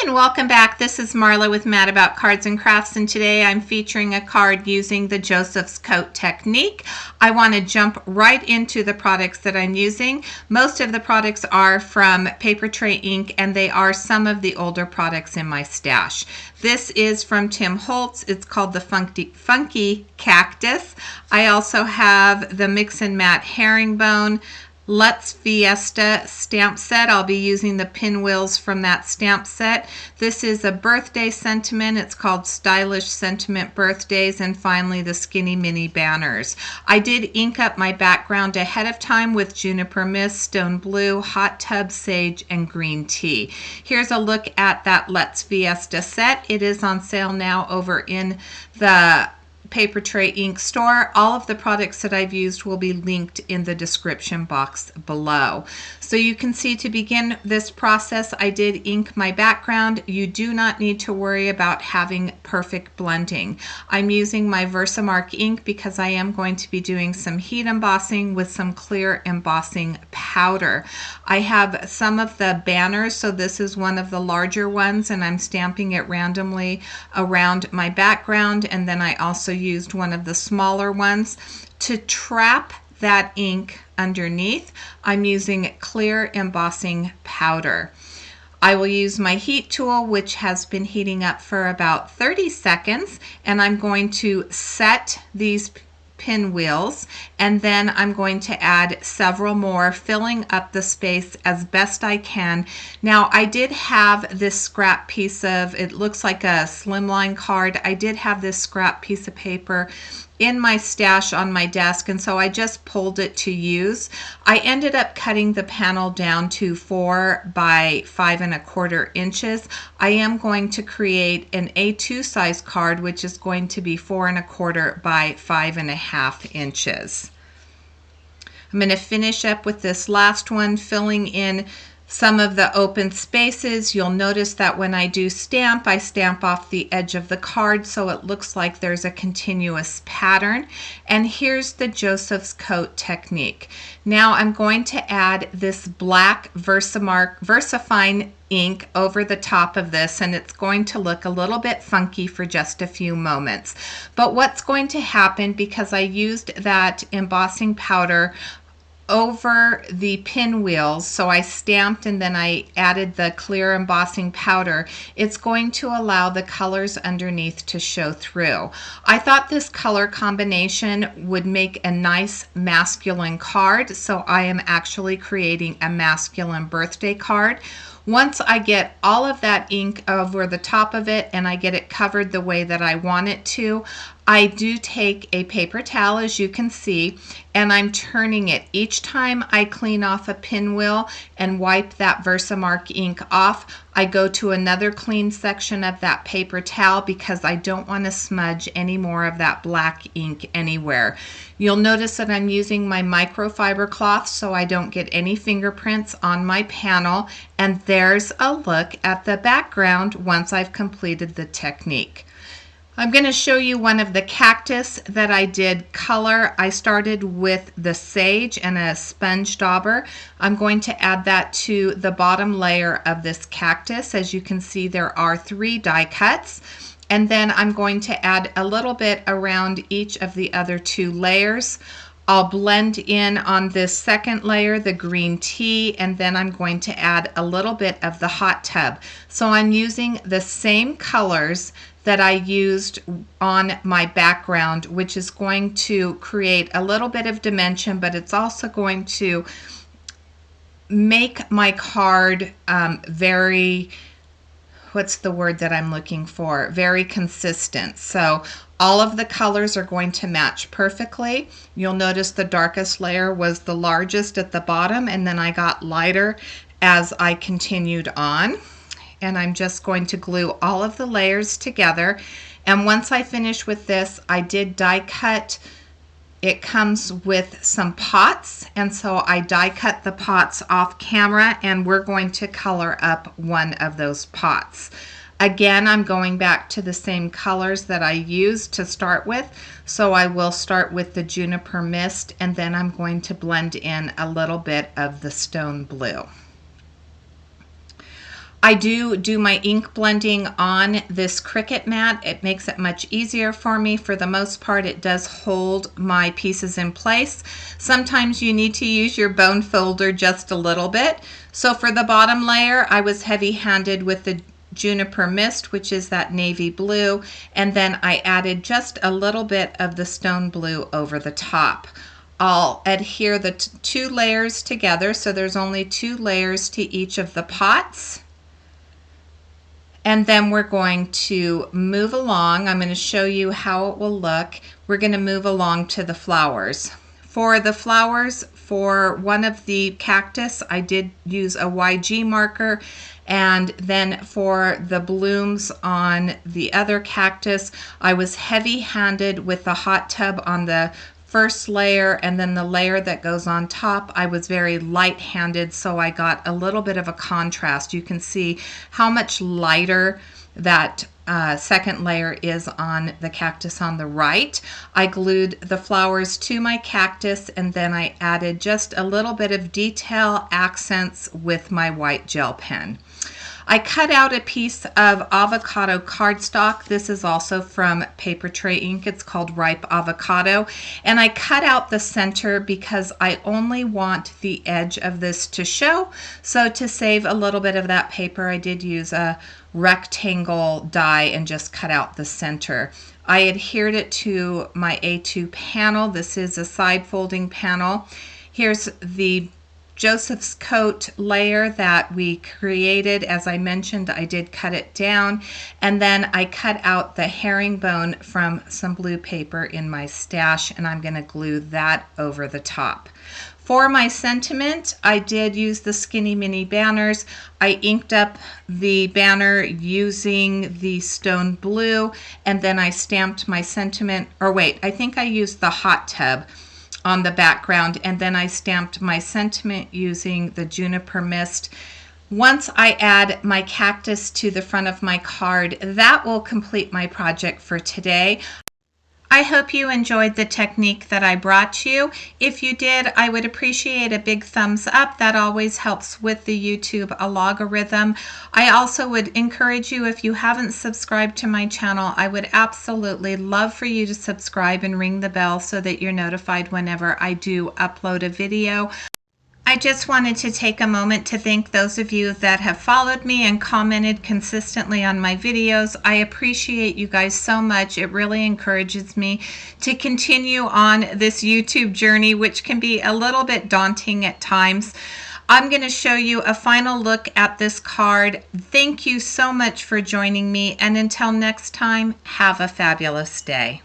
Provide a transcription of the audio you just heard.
And welcome back. This is Marla with Mad About Cards and Crafts, and today I'm featuring a card using the Joseph's Coat technique. I want to jump right into the products that I'm using. Most of the products are from Papertrey ink, and they are some of the older products in my stash. This is from Tim Holtz. It's called the Funky Cactus. I also have the Mix and Matte Herringbone Let's Fiesta stamp set. I'll be using the pinwheels from that stamp set. This is a birthday sentiment. It's called Stylish Sentiment Birthdays. And finally, the Skinny Mini banners. I did ink up my background ahead of time with Juniper Mist, Stone Blue, Hot Tub Sage, and Green Tea. Here's a look at that Let's Fiesta set. It is on sale now over in the Papertrey ink store. All of the products that I've used will be linked in the description box below. So you can see, to begin this process, I did ink my background. You do not need to worry about having perfect blending. I'm using my Versamark ink because I am going to be doing some heat embossing with some clear embossing powder. I have some of the banners, so this is one of the larger ones, and I'm stamping it randomly around my background, and then I also used one of the smaller ones to trap that ink underneath. I'm using clear embossing powder. I will use my heat tool, which has been heating up for about 30 seconds, and I'm going to set these pinwheels, and then I'm going to add several more, filling up the space as best I can. Now, I did have this scrap piece of, it looks like a slimline card. I did have this scrap piece of paper in my stash on my desk, and so I just pulled it to use. I ended up cutting the panel down to 4 by 5 1/4 inches. I am going to create an A2 size card, which is going to be 4 1/4 by 5 1/2 inches. I'm going to finish up with this last one, filling in some of the open spaces. You'll notice that when I do stamp, I stamp off the edge of the card so it looks like there's a continuous pattern. And here's the Joseph's Coat technique. Now I'm going to add this black VersaFine ink over the top of this, and it's going to look a little bit funky for just a few moments. But what's going to happen, because I used that embossing powder over the pinwheels, so I stamped and then I added the clear embossing powder, it's going to allow the colors underneath to show through. I thought this color combination would make a nice masculine card, so I am actually creating a masculine birthday card. Once I get all of that ink over the top of it and I get it covered the way that I want it to, I do take a paper towel, as you can see, and I'm turning it. Each time I clean off a pinwheel and wipe that Versamark ink off, I go to another clean section of that paper towel because I don't want to smudge any more of that black ink anywhere. You'll notice that I'm using my microfiber cloth so I don't get any fingerprints on my panel, and there's a look at the background once I've completed the technique. I'm going to show you one of the cactus that I did color. I started with the sage and a sponge dauber. I'm going to add that to the bottom layer of this cactus. As you can see, there are 3 die cuts. And then I'm going to add a little bit around each of the other 2 layers. I'll blend in on this second layer the green tea, and then I'm going to add a little bit of the hot tub. So I'm using the same colors that I used on my background, which is going to create a little bit of dimension, but it's also going to make my card very, what's the word that I'm looking for? Very consistent. So all of the colors are going to match perfectly. You'll notice the darkest layer was the largest at the bottom, and then I got lighter as I continued on. And I'm just going to glue all of the layers together. And once I finish with this, I did die cut. It comes with some pots, and so I die cut the pots off camera, and we're going to color up one of those pots. Again, I'm going back to the same colors that I used to start with. So I will start with the Juniper Mist, and then I'm going to blend in a little bit of the Stone Blue. I do my ink blending on this Cricut mat. It makes it much easier for me. For the most part, it does hold my pieces in place. Sometimes you need to use your bone folder just a little bit. So for the bottom layer, I was heavy-handed with the Juniper Mist, which is that navy blue, and then I added just a little bit of the stone blue over the top. I'll adhere the two layers together, so there's only 2 layers to each of the pots. And then we're going to move along. I'm going to show you how it will look. We're going to move along to the flowers. For the flowers, for one of the cactus, I did use a YG marker. And then for the blooms on the other cactus, I was heavy-handed with the hot tub on the first layer, and then the layer that goes on top, I was very light-handed, so I got a little bit of a contrast. You can see how much lighter that second layer is on the cactus on the right. I glued the flowers to my cactus, and then I added just a little bit of detail accents with my white gel pen. I cut out a piece of avocado cardstock. This is also from Papertrey ink. It's called Ripe Avocado. And I cut out the center because I only want the edge of this to show. So to save a little bit of that paper, I did use a rectangle die and just cut out the center. I adhered it to my A2 panel. This is a side folding panel. Here's the Joseph's coat layer that we created. As I mentioned, I did cut it down, and then I cut out the herringbone from some blue paper in my stash, and I'm going to glue that over the top. For my sentiment, I did use the Skinny Mini banners. I inked up the banner using the stone blue, and then I stamped my sentiment, or wait, I think I used the hot tub on the background, and then I stamped my sentiment using the Juniper Mist. Once I add my cactus to the front of my card, that will complete my project for today. I hope you enjoyed the technique that I brought you. If you did, I would appreciate a big thumbs up. That always helps with the YouTube algorithm. I also would encourage you, if you haven't subscribed to my channel, I would absolutely love for you to subscribe and ring the bell so that you're notified whenever I do upload a video. I just wanted to take a moment to thank those of you that have followed me and commented consistently on my videos. I appreciate you guys so much. It really encourages me to continue on this YouTube journey, which can be a little bit daunting at times. I'm going to show you a final look at this card. Thank you so much for joining me, and until next time, have a fabulous day.